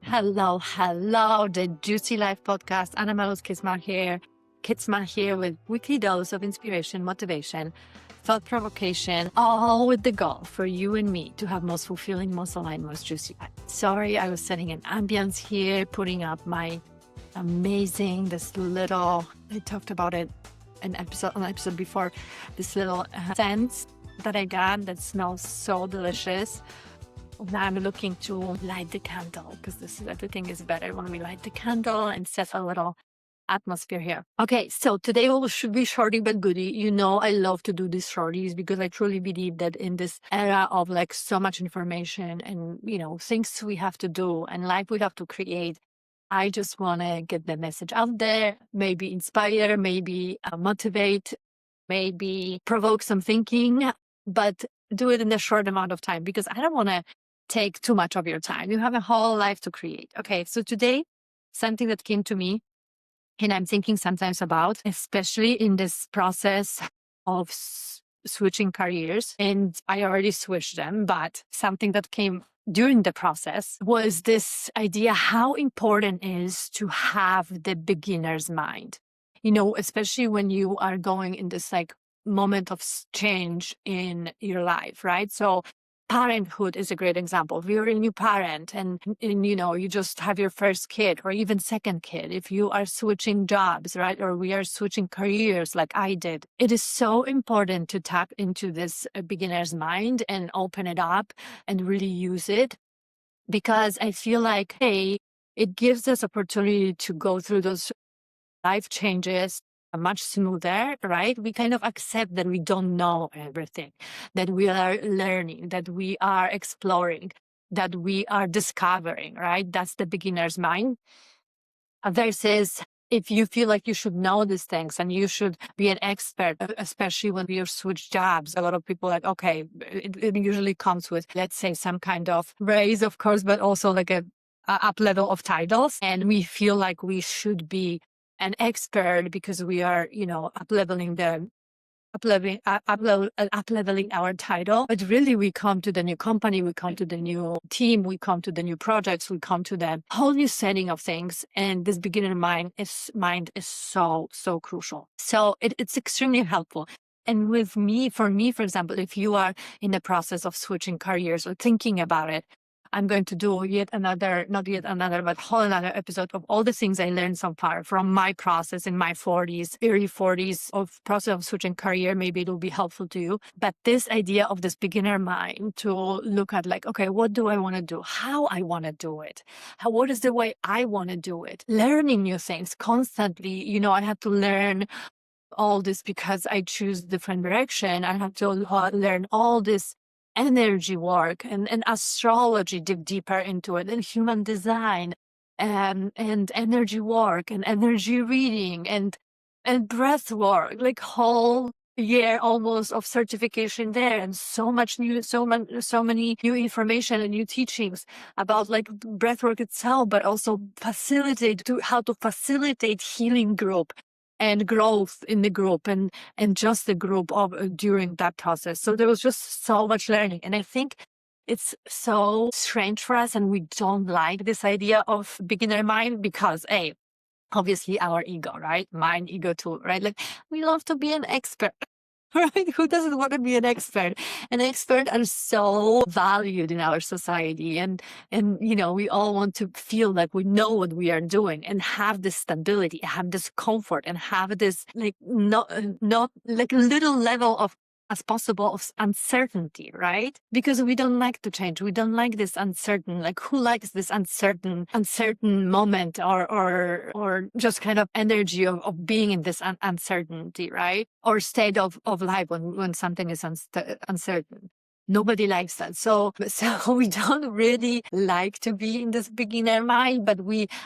Hello, the Juicy Life podcast. Anna Malos Kidsma here with weekly dose of inspiration, motivation, thought provocation, all with the goal for you and me to have most fulfilling, most aligned, most juicy life. Sorry, I was setting an ambience here, putting up my amazing, I talked about it on an episode before, this little scent that I got that smells so delicious. Now I'm looking to light the candle because everything is better when we light the candle and set a little atmosphere here. Okay, so today should be shorty but goody. You know, I love to do these shorties because I truly believe that in this era of like so much information and, things we have to do and life we have to create, I just want to get the message out there, maybe inspire, maybe motivate, maybe provoke some thinking, but do it in a short amount of time because I don't want to take too much of your time. You have a whole life to create. Okay, so today, something that came to me and I'm thinking sometimes about, especially in this process of switching careers, and I already switched them, but something that came during the process was this idea how important it is to have the beginner's mind, especially when you are going in this like moment of change in your life, right? So parenthood is a great example. If you're a new parent and you just have your first kid or even second kid, if you are switching jobs, right? Or we are switching careers like I did, it is so important to tap into this beginner's mind and open it up and really use it, because I feel like, hey, it gives us opportunity to go through those life changes much smoother, right? We kind of accept that we don't know everything, that we are learning, that we are exploring, that we are discovering, right? That's the beginner's mind. Versus if you feel like you should know these things and you should be an expert, especially when you switch jobs. A lot of people like, okay, it usually comes with, let's say, some kind of raise, of course, but also like a up level of titles. And we feel like we should be an expert because we are, up-leveling our title. But really, we come to the new company, we come to the new team, we come to the new projects, we come to the whole new setting of things. And this beginner mind is so, so crucial. So it's extremely helpful. And for me, for example, if you are in the process of switching careers or thinking about it, I'm going to do but whole another episode of all the things I learned so far from my process in my 40s, early 40s of process of switching career. Maybe it will be helpful to you. But this idea of this beginner mind to look at like, okay, what do I want to do? How I want to do it? What is the way I want to do it? Learning new things constantly. I have to learn all this because I choose different direction. I have to learn all this energy work and astrology, dig deeper into it, and human design and energy work and energy reading and breath work, like whole year almost of certification there, and so many new information and new teachings about like breath work itself, but also how to facilitate healing group and growth in the group and just the group during that process. So there was just so much learning. And I think it's so strange for us and we don't like this idea of beginner mind because, obviously our ego, right? Mind, ego too, right? Like we love to be an expert. Right? Who doesn't want to be an expert? And experts are so valued in our society. And we all want to feel like we know what we are doing and have this stability, have this comfort, and have this like not like little level of as possible of uncertainty, right? Because we don't like to change. We don't like this uncertain, like who likes this uncertain moment or just kind of energy of being in this uncertainty, right? Or state of life when something is uncertain. Nobody likes that. So we don't really like to be in this beginner mind, but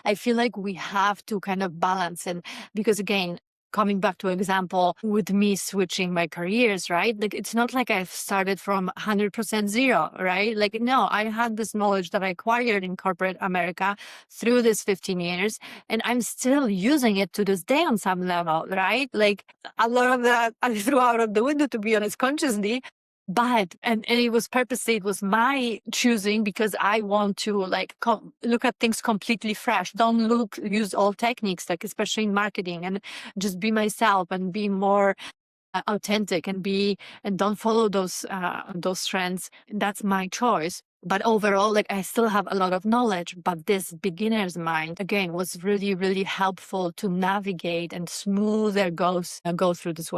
I feel like we have to kind of balance. And because again, coming back to example with me switching my careers, right? Like, it's not like I've started from 100% zero, right? Like, no, I had this knowledge that I acquired in corporate America through this 15 years, and I'm still using it to this day on some level, right? Like, a lot of that I threw out of the window, to be honest, consciously. and it was purposely, it was my choosing, because I want to like look at things completely fresh. Don't use old techniques, like especially in marketing, and just be myself and be more authentic, and don't follow those trends. That's my choice. But overall, like, I still have a lot of knowledge, but this beginner's mind again was really, really helpful to navigate and smoother go through this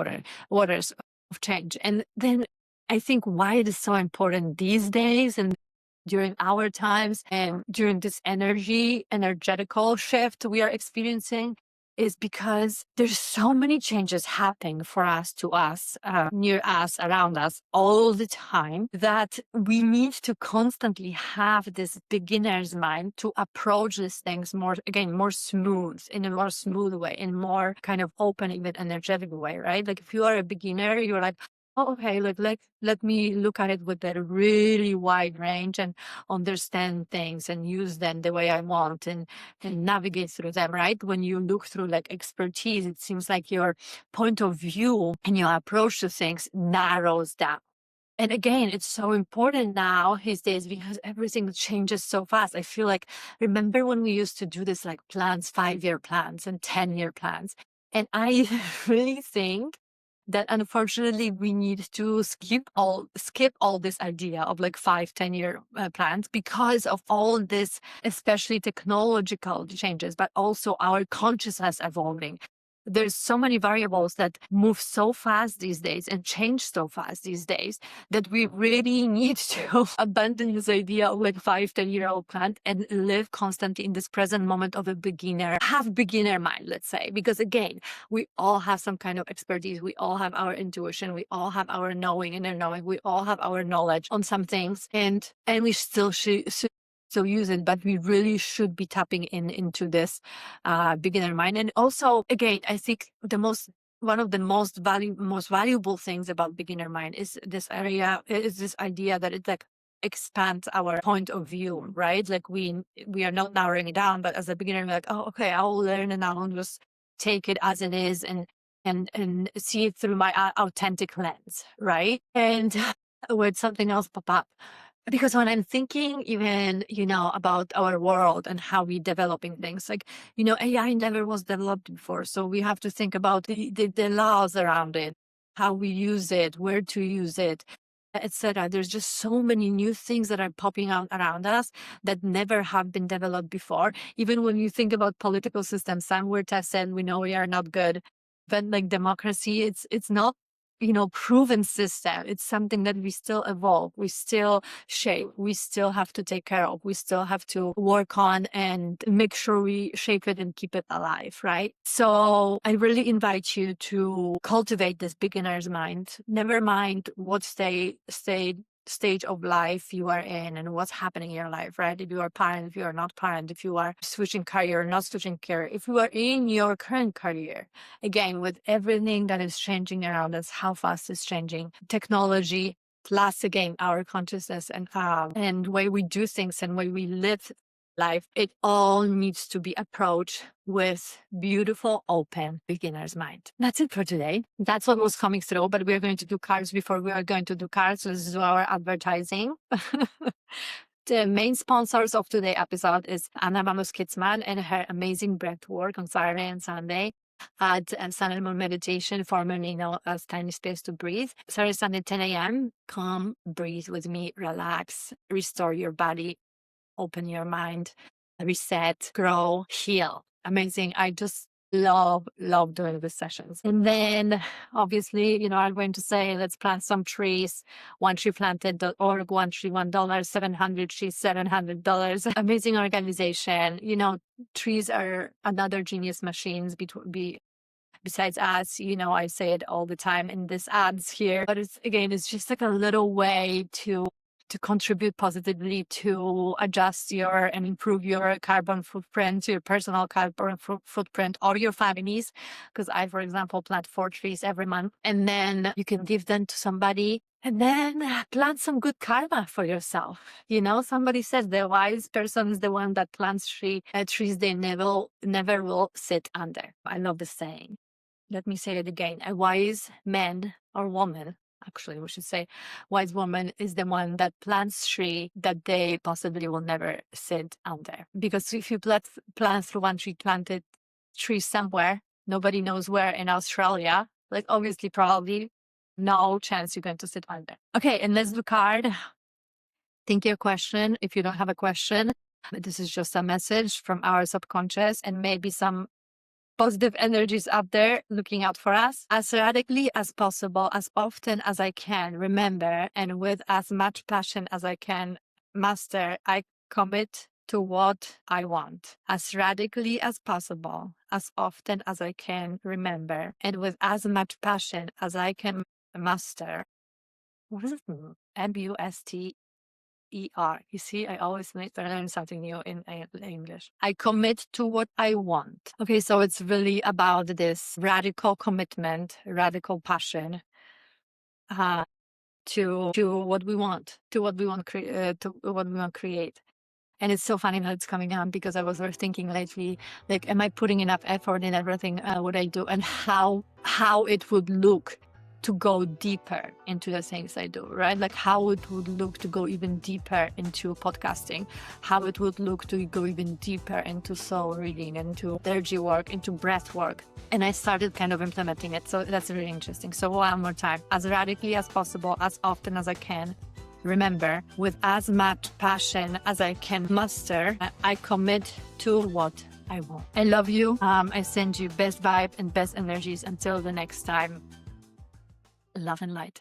waters of change. And then I think why it is so important these days, and during our times, and during this energetical shift we are experiencing, is because there's so many changes happening for us, to us, near us, around us, all the time, that we need to constantly have this beginner's mind to approach these things more smooth, in a more smooth way, in more kind of open, even energetic way, right? Like, if you are a beginner, you're like, oh, okay, let me look at it with a really wide range and understand things and use them the way I want, and navigate through them, right? When you look through like expertise, it seems like your point of view and your approach to things narrows down. And again, it's so important now these days, because everything changes so fast. I feel like, remember when we used to do this, like, plans, 5-year plans and 10-year plans? And I really think that unfortunately we need to skip all this idea of like 5-10-year plans, because of all this, especially technological changes, but also our consciousness evolving. There's so many variables that move so fast these days and change so fast these days, that we really need to abandon this idea of like 5-10-year-old plan and live constantly in this present moment of a beginner, have beginner mind, let's say. Because again, we all have some kind of expertise. We all have our intuition. We all have our knowing, inner knowing. We all have our knowledge on some things, and we still should use it, but we really should be tapping into this beginner mind. And also, again, I think one of the most valuable things about beginner mind is this idea that it like expands our point of view, right? Like, we are not narrowing it down, but as a beginner, we're like, oh, okay, I'll learn, and I'll just take it as it is, and see it through my authentic lens, right? And with something else pop up. Because when I'm thinking even, about our world and how we developing things, like, AI never was developed before. So we have to think about the laws around it, how we use it, where to use it, etc. There's just so many new things that are popping out around us that never have been developed before. Even when you think about political systems, some were tested, we know we are not good. But like democracy, it's not, proven system. It's something that we still evolve, we still shape, we still have to take care of, we still have to work on and make sure we shape it and keep it alive, right? So I really invite you to cultivate this beginner's mind. Never mind what stage of life you are in and what's happening in your life, right? If you are a parent, if you are not parent, if you are switching career or not switching career, if you are in your current career, again, with everything that is changing around us, how fast it's changing, technology, plus again, our consciousness and way we do things and way we live life, it all needs to be approached with beautiful, open beginner's mind. That's it for today. That's what was coming through, but we're going to do cards before we are going to do cards. Let's do our advertising. The main sponsors of today's episode is Anna Manus-Kitzman and her amazing breath work on Saturday and Sunday at Sun and Moon Meditation, formerly known as Tiny Space to Breathe. Saturday, Sunday, 10 a.m. Come, breathe with me, relax, restore your body, open your mind, reset, grow, heal. Amazing. I just love doing these sessions. And then obviously, I'm going to say, let's plant some trees. OneTreePlanted.org, $1 700 trees, $700. Amazing organization. Trees are another genius machines besides us. I say it all the time in these ads here, but it's just like a little way to contribute positively to adjust and improve your carbon footprint, your personal carbon footprint, or your families. Because I, for example, plant 4 trees every month, and then you can give them to somebody, and then plant some good karma for yourself. Somebody says the wise person is the one that plants trees they never will sit under. I love the saying. Let me say it again. A wise man or woman actually, we should say, wise woman is the one that plants tree that they possibly will never sit under. Because if you plant through one tree, planted tree somewhere, nobody knows where in Australia, like obviously, probably no chance you're going to sit under. Okay, and let's do card. Think your question. If you don't have a question, this is just a message from our subconscious and maybe some positive energies up there looking out for us. As radically as possible, as often as I can remember, and with as much passion as I can master, I commit to what I want. As radically as possible, as often as I can remember, and with as much passion as I can master. What does it mean? MUSTER. You see, I always learn something new in English. I commit to what I want. Okay, so it's really about this radical commitment, radical passion to what we want, to what we want to create. And it's so funny that it's coming up because I was thinking lately, like, am I putting enough effort in everything what I do, and how it would look to go deeper into the things I do, right? Like how it would look to go even deeper into podcasting, how it would look to go even deeper into soul reading, into energy work, into breath work. And I started kind of implementing it. So that's really interesting. So one more time, as radically as possible, as often as I can, remember, with as much passion as I can muster, I commit to what I want. I love you. I send you best vibe and best energies. Until the next time, love and light.